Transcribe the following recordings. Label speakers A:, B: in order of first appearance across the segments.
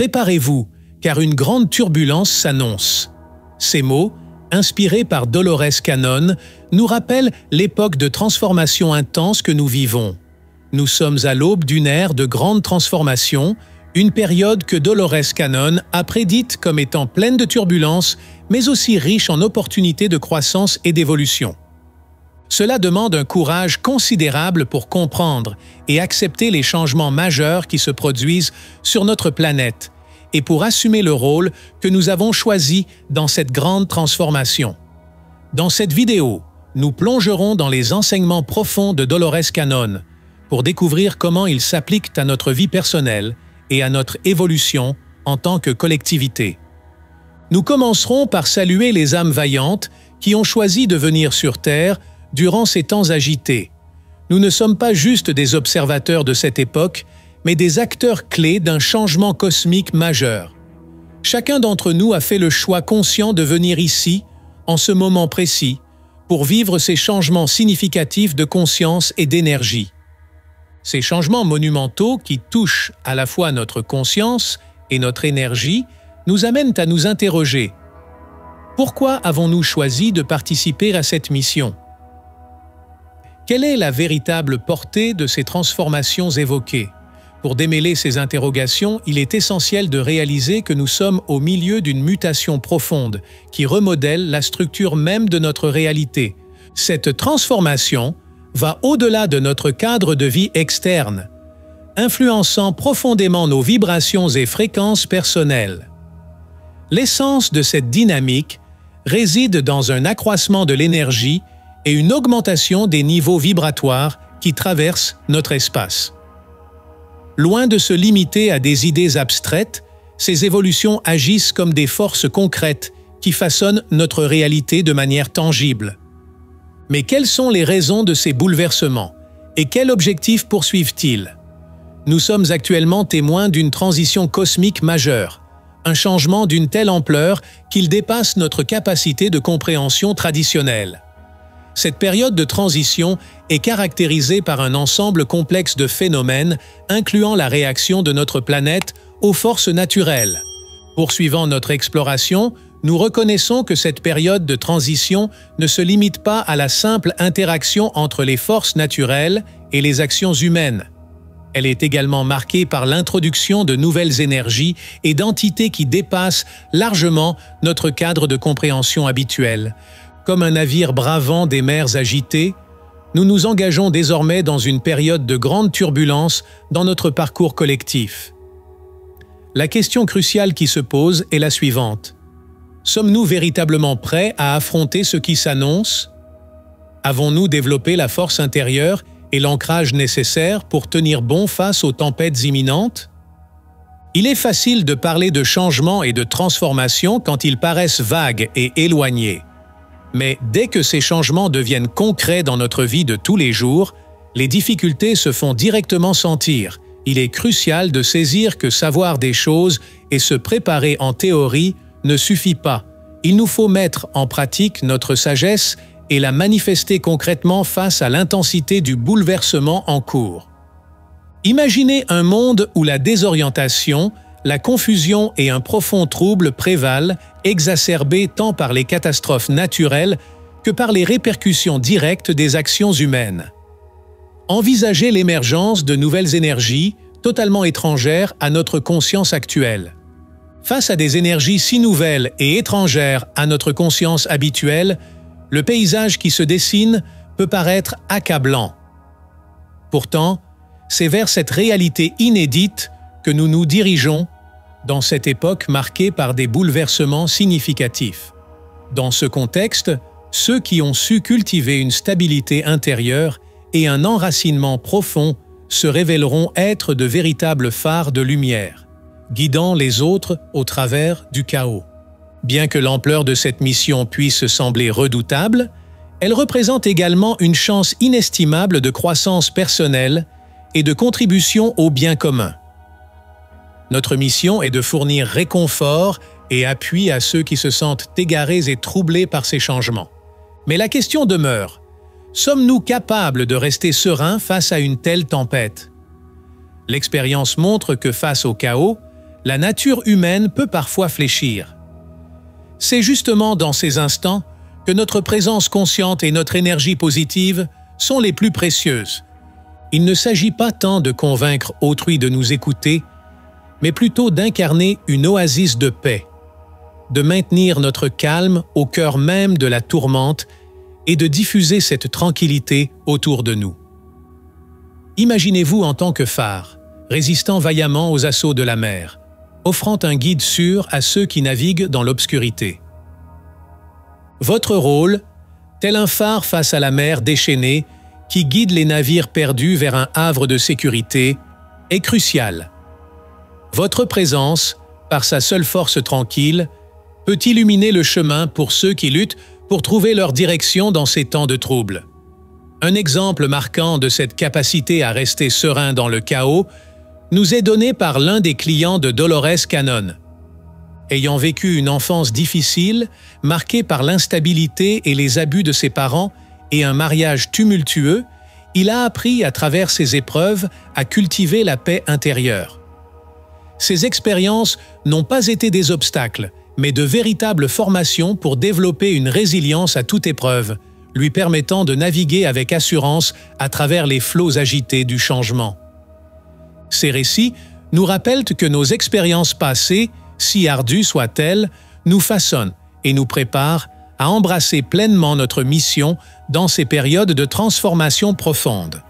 A: Préparez-vous, car une grande turbulence s'annonce. » Ces mots, inspirés par Dolores Cannon, nous rappellent l'époque de transformation intense que nous vivons. Nous sommes à l'aube d'une ère de grande transformation, une période que Dolores Cannon a prédite comme étant pleine de turbulences, mais aussi riche en opportunités de croissance et d'évolution. Cela demande un courage considérable pour comprendre et accepter les changements majeurs qui se produisent sur notre planète et pour assumer le rôle que nous avons choisi dans cette grande transformation. Dans cette vidéo, nous plongerons dans les enseignements profonds de Dolores Cannon pour découvrir comment ils s'appliquent à notre vie personnelle et à notre évolution en tant que collectivité. Nous commencerons par saluer les âmes vaillantes qui ont choisi de venir sur Terre durant ces temps agités. Nous ne sommes pas juste des observateurs de cette époque, mais des acteurs clés d'un changement cosmique majeur. Chacun d'entre nous a fait le choix conscient de venir ici, en ce moment précis, pour vivre ces changements significatifs de conscience et d'énergie. Ces changements monumentaux qui touchent à la fois notre conscience et notre énergie nous amènent à nous interroger. Pourquoi avons-nous choisi de participer à cette mission? Quelle est la véritable portée de ces transformations évoquées? Pour démêler ces interrogations, il est essentiel de réaliser que nous sommes au milieu d'une mutation profonde qui remodèle la structure même de notre réalité. Cette transformation va au-delà de notre cadre de vie externe, influençant profondément nos vibrations et fréquences personnelles. L'essence de cette dynamique réside dans un accroissement de l'énergie et une augmentation des niveaux vibratoires qui traversent notre espace. Loin de se limiter à des idées abstraites, ces évolutions agissent comme des forces concrètes qui façonnent notre réalité de manière tangible. Mais quelles sont les raisons de ces bouleversements et quel objectif poursuivent-ils? Nous sommes actuellement témoins d'une transition cosmique majeure, un changement d'une telle ampleur qu'il dépasse notre capacité de compréhension traditionnelle. Cette période de transition est caractérisée par un ensemble complexe de phénomènes incluant la réaction de notre planète aux forces naturelles. Poursuivant notre exploration, nous reconnaissons que cette période de transition ne se limite pas à la simple interaction entre les forces naturelles et les actions humaines. Elle est également marquée par l'introduction de nouvelles énergies et d'entités qui dépassent largement notre cadre de compréhension habituel. Comme un navire bravant des mers agitées, nous nous engageons désormais dans une période de grande turbulence dans notre parcours collectif. La question cruciale qui se pose est la suivante. Sommes-nous véritablement prêts à affronter ce qui s'annonce? Avons-nous développé la force intérieure et l'ancrage nécessaire pour tenir bon face aux tempêtes imminentes? Il est facile de parler de changement et de transformation quand ils paraissent vagues et éloignés. Mais dès que ces changements deviennent concrets dans notre vie de tous les jours, les difficultés se font directement sentir. Il est crucial de saisir que savoir des choses et se préparer en théorie ne suffit pas. Il nous faut mettre en pratique notre sagesse et la manifester concrètement face à l'intensité du bouleversement en cours. Imaginez un monde où la désorientation, la confusion et un profond trouble prévalent, exacerbés tant par les catastrophes naturelles que par les répercussions directes des actions humaines. Envisagez l'émergence de nouvelles énergies totalement étrangères à notre conscience actuelle. Face à des énergies si nouvelles et étrangères à notre conscience habituelle, le paysage qui se dessine peut paraître accablant. Pourtant, c'est vers cette réalité inédite que nous nous dirigeons dans cette époque marquée par des bouleversements significatifs. Dans ce contexte, ceux qui ont su cultiver une stabilité intérieure et un enracinement profond se révéleront être de véritables phares de lumière, guidant les autres au travers du chaos. Bien que l'ampleur de cette mission puisse sembler redoutable, elle représente également une chance inestimable de croissance personnelle et de contribution au bien commun. Notre mission est de fournir réconfort et appui à ceux qui se sentent égarés et troublés par ces changements. Mais la question demeure, sommes-nous capables de rester sereins face à une telle tempête? L'expérience montre que face au chaos, la nature humaine peut parfois fléchir. C'est justement dans ces instants que notre présence consciente et notre énergie positive sont les plus précieuses. Il ne s'agit pas tant de convaincre autrui de nous écouter, mais plutôt d'incarner une oasis de paix, de maintenir notre calme au cœur même de la tourmente et de diffuser cette tranquillité autour de nous. Imaginez-vous en tant que phare, résistant vaillamment aux assauts de la mer, offrant un guide sûr à ceux qui naviguent dans l'obscurité. Votre rôle, tel un phare face à la mer déchaînée qui guide les navires perdus vers un havre de sécurité, est crucial. Votre présence, par sa seule force tranquille, peut illuminer le chemin pour ceux qui luttent pour trouver leur direction dans ces temps de trouble. Un exemple marquant de cette capacité à rester serein dans le chaos nous est donné par l'un des clients de Dolores Cannon. Ayant vécu une enfance difficile, marquée par l'instabilité et les abus de ses parents et un mariage tumultueux, il a appris à travers ces épreuves à cultiver la paix intérieure. Ces expériences n'ont pas été des obstacles, mais de véritables formations pour développer une résilience à toute épreuve, lui permettant de naviguer avec assurance à travers les flots agités du changement. Ces récits nous rappellent que nos expériences passées, si ardues soient-elles, nous façonnent et nous préparent à embrasser pleinement notre mission dans ces périodes de transformation profonde.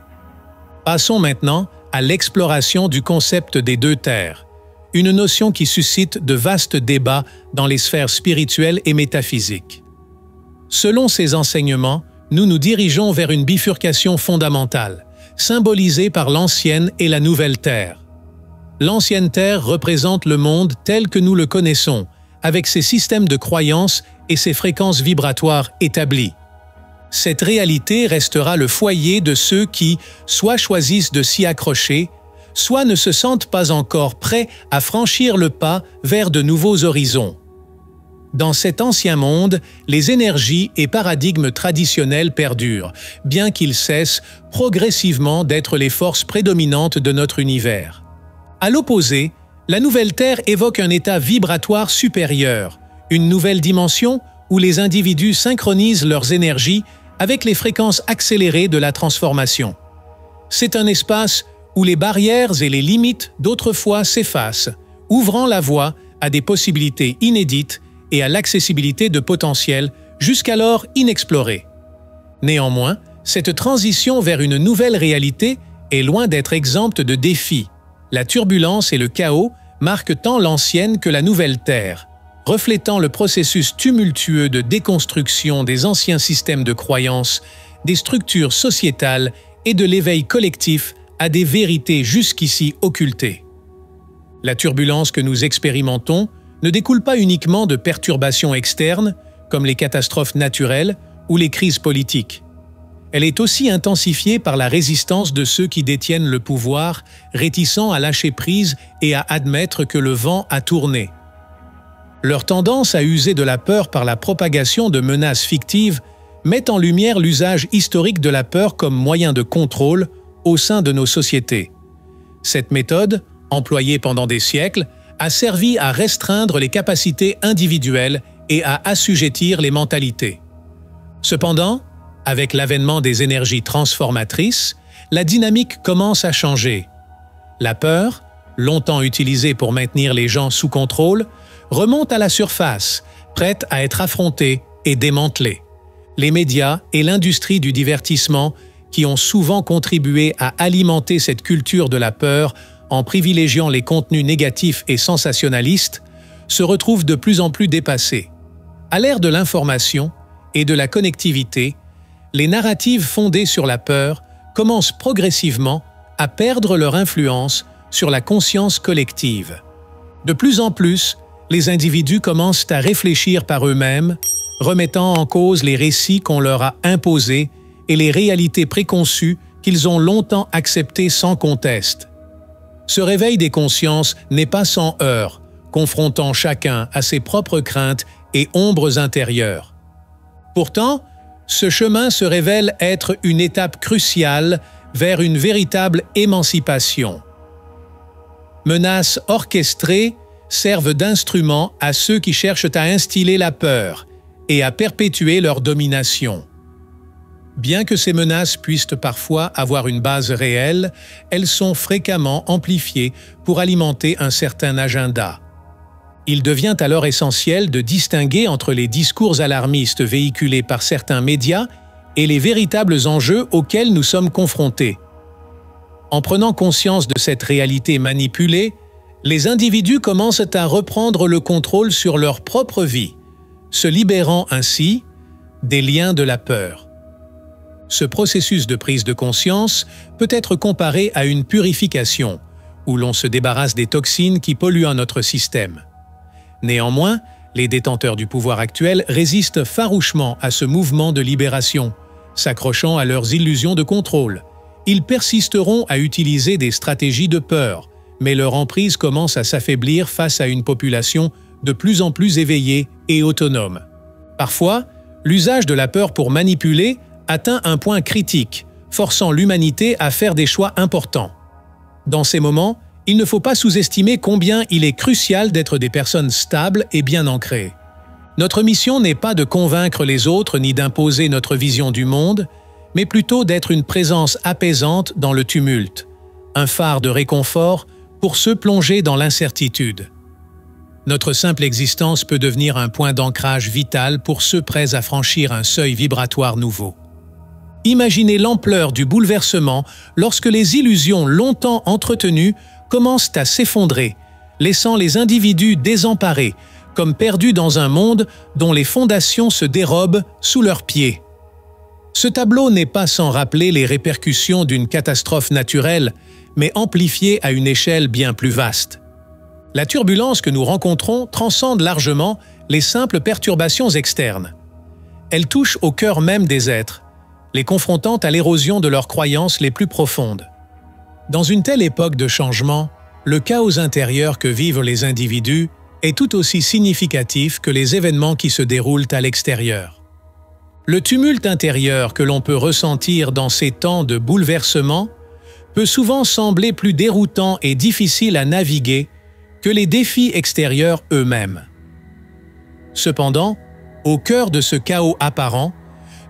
A: Passons maintenant à l'exploration du concept des deux terres, une notion qui suscite de vastes débats dans les sphères spirituelles et métaphysiques. Selon ces enseignements, nous nous dirigeons vers une bifurcation fondamentale, symbolisée par l'ancienne et la nouvelle Terre. L'ancienne Terre représente le monde tel que nous le connaissons, avec ses systèmes de croyances et ses fréquences vibratoires établies. Cette réalité restera le foyer de ceux qui, soit choisissent de s'y accrocher, soit ne se sentent pas encore prêts à franchir le pas vers de nouveaux horizons. Dans cet ancien monde, les énergies et paradigmes traditionnels perdurent, bien qu'ils cessent progressivement d'être les forces prédominantes de notre univers. À l'opposé, la nouvelle Terre évoque un état vibratoire supérieur, une nouvelle dimension où les individus synchronisent leurs énergies avec les fréquences accélérées de la transformation. C'est un espace où les barrières et les limites d'autrefois s'effacent, ouvrant la voie à des possibilités inédites et à l'accessibilité de potentiels jusqu'alors inexplorés. Néanmoins, cette transition vers une nouvelle réalité est loin d'être exempte de défis. La turbulence et le chaos marquent tant l'ancienne que la nouvelle Terre, reflétant le processus tumultueux de déconstruction des anciens systèmes de croyances, des structures sociétales et de l'éveil collectif à des vérités jusqu'ici occultées. La turbulence que nous expérimentons ne découle pas uniquement de perturbations externes, comme les catastrophes naturelles ou les crises politiques. Elle est aussi intensifiée par la résistance de ceux qui détiennent le pouvoir, réticents à lâcher prise et à admettre que le vent a tourné. Leur tendance à user de la peur par la propagation de menaces fictives met en lumière l'usage historique de la peur comme moyen de contrôle au sein de nos sociétés. Cette méthode, employée pendant des siècles, a servi à restreindre les capacités individuelles et à assujettir les mentalités. Cependant, avec l'avènement des énergies transformatrices, la dynamique commence à changer. La peur, longtemps utilisée pour maintenir les gens sous contrôle, remonte à la surface, prête à être affrontée et démantelée. Les médias et l'industrie du divertissement, qui ont souvent contribué à alimenter cette culture de la peur en privilégiant les contenus négatifs et sensationnalistes, se retrouvent de plus en plus dépassés. À l'ère de l'information et de la connectivité, les narratives fondées sur la peur commencent progressivement à perdre leur influence sur la conscience collective. De plus en plus, les individus commencent à réfléchir par eux-mêmes, remettant en cause les récits qu'on leur a imposés et les réalités préconçues qu'ils ont longtemps acceptées sans conteste. Ce réveil des consciences n'est pas sans heurts, confrontant chacun à ses propres craintes et ombres intérieures. Pourtant, ce chemin se révèle être une étape cruciale vers une véritable émancipation. Menaces orchestrées servent d'instruments à ceux qui cherchent à instiller la peur et à perpétuer leur domination. Bien que ces menaces puissent parfois avoir une base réelle, elles sont fréquemment amplifiées pour alimenter un certain agenda. Il devient alors essentiel de distinguer entre les discours alarmistes véhiculés par certains médias et les véritables enjeux auxquels nous sommes confrontés. En prenant conscience de cette réalité manipulée, les individus commencent à reprendre le contrôle sur leur propre vie, se libérant ainsi des liens de la peur. Ce processus de prise de conscience peut être comparé à une purification, où l'on se débarrasse des toxines qui polluent notre système. Néanmoins, les détenteurs du pouvoir actuel résistent farouchement à ce mouvement de libération, s'accrochant à leurs illusions de contrôle. Ils persisteront à utiliser des stratégies de peur, mais leur emprise commence à s'affaiblir face à une population de plus en plus éveillée et autonome. Parfois, l'usage de la peur pour manipuler atteint un point critique, forçant l'humanité à faire des choix importants. Dans ces moments, il ne faut pas sous-estimer combien il est crucial d'être des personnes stables et bien ancrées. Notre mission n'est pas de convaincre les autres ni d'imposer notre vision du monde, mais plutôt d'être une présence apaisante dans le tumulte, un phare de réconfort pour ceux plongés dans l'incertitude. Notre simple existence peut devenir un point d'ancrage vital pour ceux prêts à franchir un seuil vibratoire nouveau. Imaginez l'ampleur du bouleversement lorsque les illusions longtemps entretenues commencent à s'effondrer, laissant les individus désemparés, comme perdus dans un monde dont les fondations se dérobent sous leurs pieds. Ce tableau n'est pas sans rappeler les répercussions d'une catastrophe naturelle, mais amplifiée à une échelle bien plus vaste. La turbulence que nous rencontrons transcende largement les simples perturbations externes. Elle touche au cœur même des êtres, les confrontant à l'érosion de leurs croyances les plus profondes. Dans une telle époque de changement, le chaos intérieur que vivent les individus est tout aussi significatif que les événements qui se déroulent à l'extérieur. Le tumulte intérieur que l'on peut ressentir dans ces temps de bouleversement peut souvent sembler plus déroutant et difficile à naviguer que les défis extérieurs eux-mêmes. Cependant, au cœur de ce chaos apparent,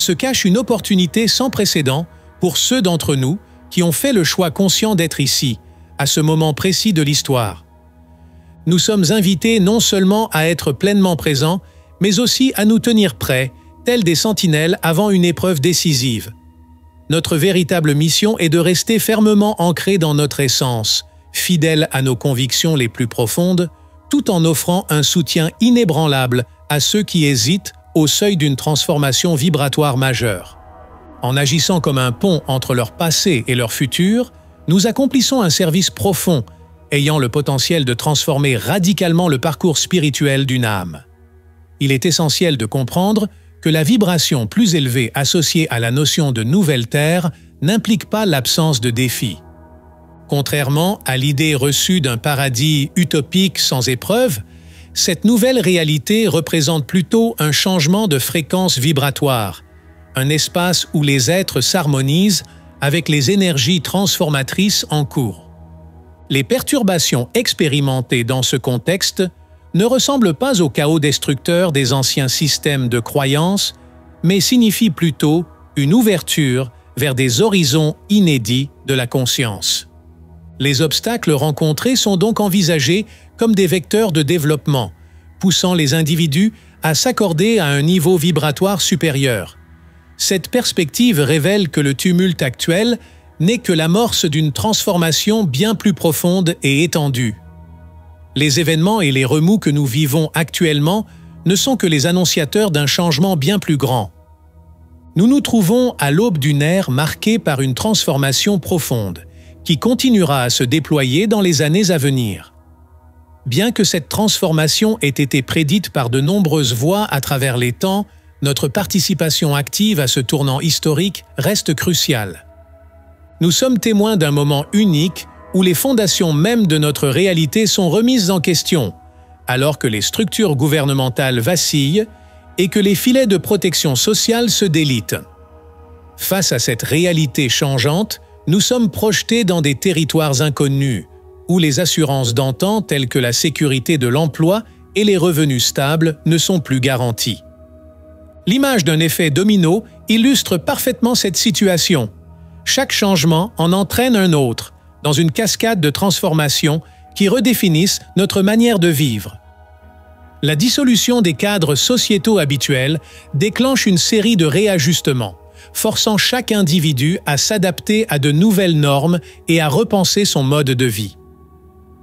A: se cache une opportunité sans précédent pour ceux d'entre nous qui ont fait le choix conscient d'être ici, à ce moment précis de l'histoire. Nous sommes invités non seulement à être pleinement présents, mais aussi à nous tenir prêts, tels des sentinelles avant une épreuve décisive. Notre véritable mission est de rester fermement ancrés dans notre essence, fidèles à nos convictions les plus profondes, tout en offrant un soutien inébranlable à ceux qui hésitent au seuil d'une transformation vibratoire majeure. En agissant comme un pont entre leur passé et leur futur, nous accomplissons un service profond, ayant le potentiel de transformer radicalement le parcours spirituel d'une âme. Il est essentiel de comprendre que la vibration plus élevée associée à la notion de nouvelle terre n'implique pas l'absence de défis. Contrairement à l'idée reçue d'un paradis utopique sans épreuve, cette nouvelle réalité représente plutôt un changement de fréquence vibratoire, un espace où les êtres s'harmonisent avec les énergies transformatrices en cours. Les perturbations expérimentées dans ce contexte ne ressemblent pas au chaos destructeur des anciens systèmes de croyances, mais signifient plutôt une ouverture vers des horizons inédits de la conscience. Les obstacles rencontrés sont donc envisagés comme des vecteurs de développement, poussant les individus à s'accorder à un niveau vibratoire supérieur. Cette perspective révèle que le tumulte actuel n'est que l'amorce d'une transformation bien plus profonde et étendue. Les événements et les remous que nous vivons actuellement ne sont que les annonciateurs d'un changement bien plus grand. Nous nous trouvons à l'aube d'une ère marquée par une transformation profonde, qui continuera à se déployer dans les années à venir. Bien que cette transformation ait été prédite par de nombreuses voix à travers les temps, notre participation active à ce tournant historique reste cruciale. Nous sommes témoins d'un moment unique où les fondations mêmes de notre réalité sont remises en question, alors que les structures gouvernementales vacillent et que les filets de protection sociale se délitent. Face à cette réalité changeante, nous sommes projetés dans des territoires inconnus, où les assurances d'antan telles que la sécurité de l'emploi et les revenus stables ne sont plus garantis. L'image d'un effet domino illustre parfaitement cette situation. Chaque changement en entraîne un autre, dans une cascade de transformations qui redéfinissent notre manière de vivre. La dissolution des cadres sociétaux habituels déclenche une série de réajustements, forçant chaque individu à s'adapter à de nouvelles normes et à repenser son mode de vie.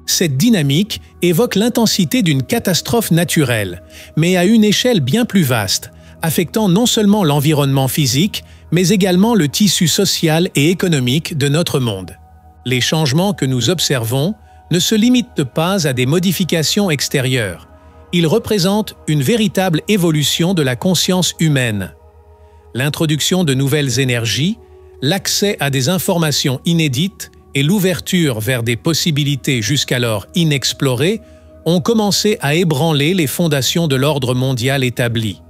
A: Cette dynamique évoque l'intensité d'une catastrophe naturelle, mais à une échelle bien plus vaste, affectant non seulement l'environnement physique, mais également le tissu social et économique de notre monde. Les changements que nous observons ne se limitent pas à des modifications extérieures. Ils représentent une véritable évolution de la conscience humaine. L'introduction de nouvelles énergies, l'accès à des informations inédites et l'ouverture vers des possibilités jusqu'alors inexplorées ont commencé à ébranler les fondations de l'ordre mondial établi.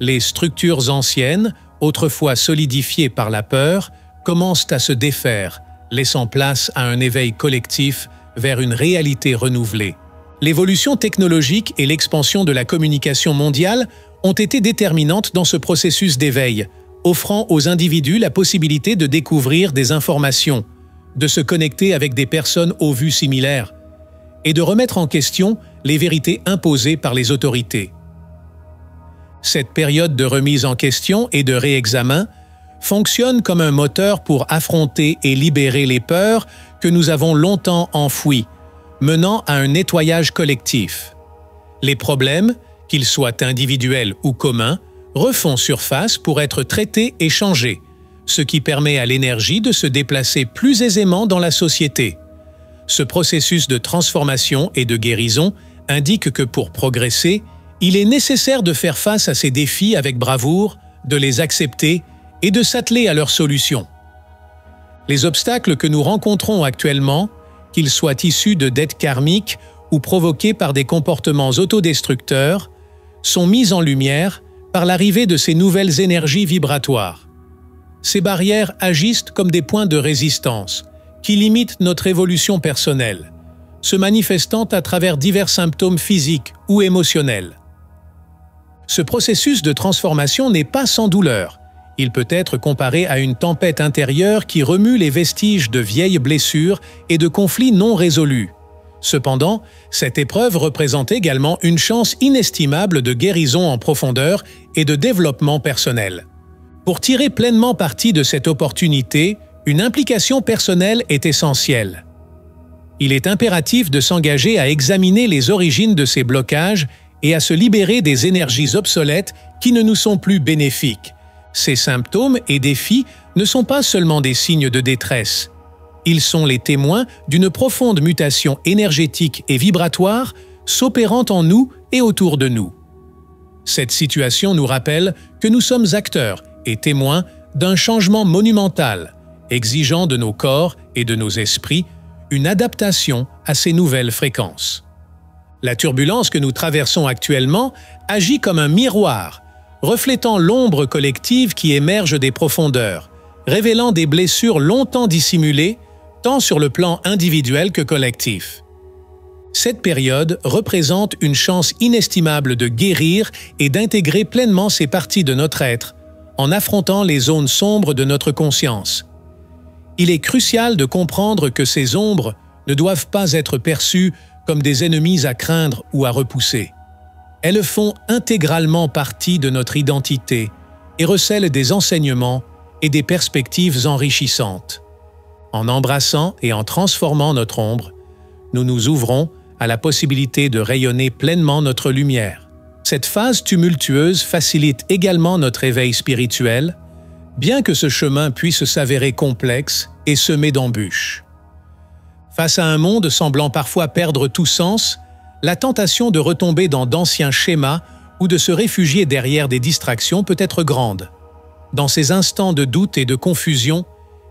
A: Les structures anciennes, autrefois solidifiées par la peur, commencent à se défaire, laissant place à un éveil collectif vers une réalité renouvelée. L'évolution technologique et l'expansion de la communication mondiale ont été déterminantes dans ce processus d'éveil, offrant aux individus la possibilité de découvrir des informations, de se connecter avec des personnes aux vues similaires et de remettre en question les vérités imposées par les autorités. Cette période de remise en question et de réexamen fonctionne comme un moteur pour affronter et libérer les peurs que nous avons longtemps enfouies, menant à un nettoyage collectif. Les problèmes, qu'ils soient individuels ou communs, refont surface pour être traités et changés, ce qui permet à l'énergie de se déplacer plus aisément dans la société. Ce processus de transformation et de guérison indique que pour progresser, il est nécessaire de faire face à ces défis avec bravoure, de les accepter et de s'atteler à leurs solutions. Les obstacles que nous rencontrons actuellement, qu'ils soient issus de dettes karmiques ou provoqués par des comportements autodestructeurs, sont mis en lumière par l'arrivée de ces nouvelles énergies vibratoires. Ces barrières agissent comme des points de résistance qui limitent notre évolution personnelle, se manifestant à travers divers symptômes physiques ou émotionnels. Ce processus de transformation n'est pas sans douleur. Il peut être comparé à une tempête intérieure qui remue les vestiges de vieilles blessures et de conflits non résolus. Cependant, cette épreuve représente également une chance inestimable de guérison en profondeur et de développement personnel. Pour tirer pleinement parti de cette opportunité, une implication personnelle est essentielle. Il est impératif de s'engager à examiner les origines de ces blocages et à se libérer des énergies obsolètes qui ne nous sont plus bénéfiques. Ces symptômes et défis ne sont pas seulement des signes de détresse. Ils sont les témoins d'une profonde mutation énergétique et vibratoire s'opérant en nous et autour de nous. Cette situation nous rappelle que nous sommes acteurs et témoins d'un changement monumental, exigeant de nos corps et de nos esprits une adaptation à ces nouvelles fréquences. La turbulence que nous traversons actuellement agit comme un miroir, reflétant l'ombre collective qui émerge des profondeurs, révélant des blessures longtemps dissimulées, tant sur le plan individuel que collectif. Cette période représente une chance inestimable de guérir et d'intégrer pleinement ces parties de notre être, en affrontant les zones sombres de notre conscience. Il est crucial de comprendre que ces ombres ne doivent pas être perçues comme des ennemis à craindre ou à repousser. Elles font intégralement partie de notre identité et recèlent des enseignements et des perspectives enrichissantes. En embrassant et en transformant notre ombre, nous nous ouvrons à la possibilité de rayonner pleinement notre lumière. Cette phase tumultueuse facilite également notre éveil spirituel, bien que ce chemin puisse s'avérer complexe et semé d'embûches. Face à un monde semblant parfois perdre tout sens, la tentation de retomber dans d'anciens schémas ou de se réfugier derrière des distractions peut être grande. Dans ces instants de doute et de confusion,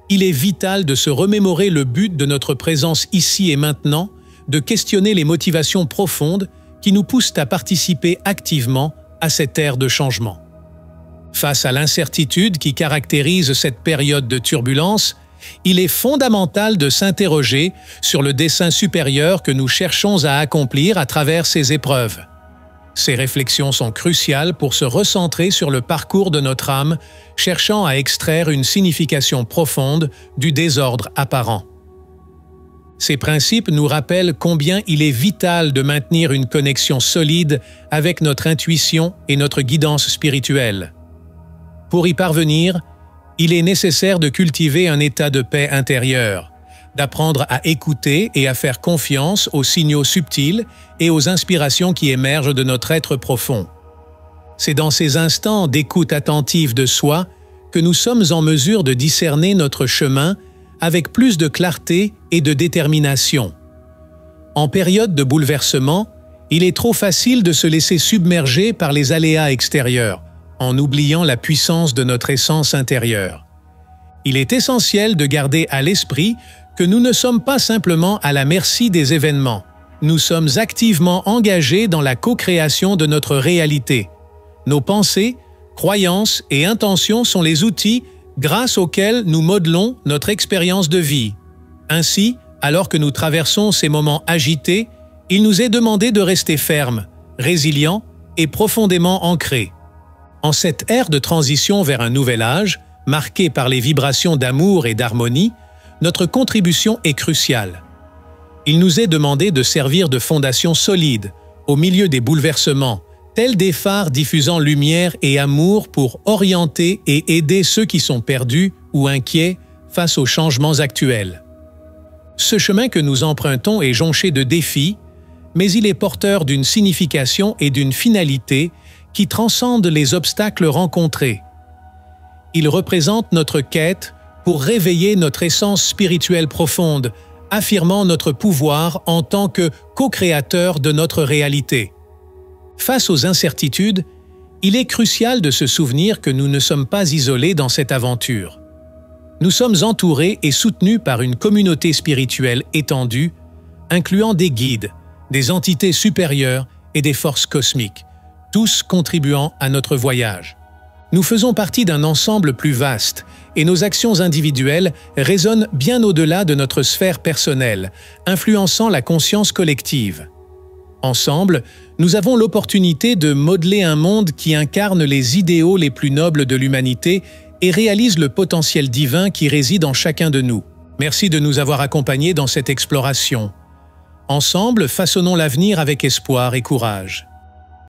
A: il est vital de se remémorer le but de notre présence ici et maintenant, de questionner les motivations profondes qui nous poussent à participer activement à cette ère de changement. Face à l'incertitude qui caractérise cette période de turbulence, il est fondamental de s'interroger sur le dessein supérieur que nous cherchons à accomplir à travers ces épreuves. Ces réflexions sont cruciales pour se recentrer sur le parcours de notre âme, cherchant à extraire une signification profonde du désordre apparent. Ces principes nous rappellent combien il est vital de maintenir une connexion solide avec notre intuition et notre guidance spirituelle. Pour y parvenir, il est nécessaire de cultiver un état de paix intérieure, d'apprendre à écouter et à faire confiance aux signaux subtils et aux inspirations qui émergent de notre être profond. C'est dans ces instants d'écoute attentive de soi que nous sommes en mesure de discerner notre chemin avec plus de clarté et de détermination. En période de bouleversement, il est trop facile de se laisser submerger par les aléas extérieurs, en oubliant la puissance de notre essence intérieure. Il est essentiel de garder à l'esprit que nous ne sommes pas simplement à la merci des événements. Nous sommes activement engagés dans la co-création de notre réalité. Nos pensées, croyances et intentions sont les outils grâce auxquels nous modelons notre expérience de vie. Ainsi, alors que nous traversons ces moments agités, il nous est demandé de rester fermes, résilients et profondément ancrés. En cette ère de transition vers un nouvel âge, marquée par les vibrations d'amour et d'harmonie, notre contribution est cruciale. Il nous est demandé de servir de fondation solide, au milieu des bouleversements, tels des phares diffusant lumière et amour pour orienter et aider ceux qui sont perdus ou inquiets face aux changements actuels. Ce chemin que nous empruntons est jonché de défis, mais il est porteur d'une signification et d'une finalité qui transcendent les obstacles rencontrés. Il représente notre quête pour réveiller notre essence spirituelle profonde, affirmant notre pouvoir en tant que co-créateur de notre réalité. Face aux incertitudes, il est crucial de se souvenir que nous ne sommes pas isolés dans cette aventure. Nous sommes entourés et soutenus par une communauté spirituelle étendue, incluant des guides, des entités supérieures et des forces cosmiques, tous contribuant à notre voyage. Nous faisons partie d'un ensemble plus vaste et nos actions individuelles résonnent bien au-delà de notre sphère personnelle, influençant la conscience collective. Ensemble, nous avons l'opportunité de modeler un monde qui incarne les idéaux les plus nobles de l'humanité et réalise le potentiel divin qui réside en chacun de nous. Merci de nous avoir accompagnés dans cette exploration. Ensemble, façonnons l'avenir avec espoir et courage.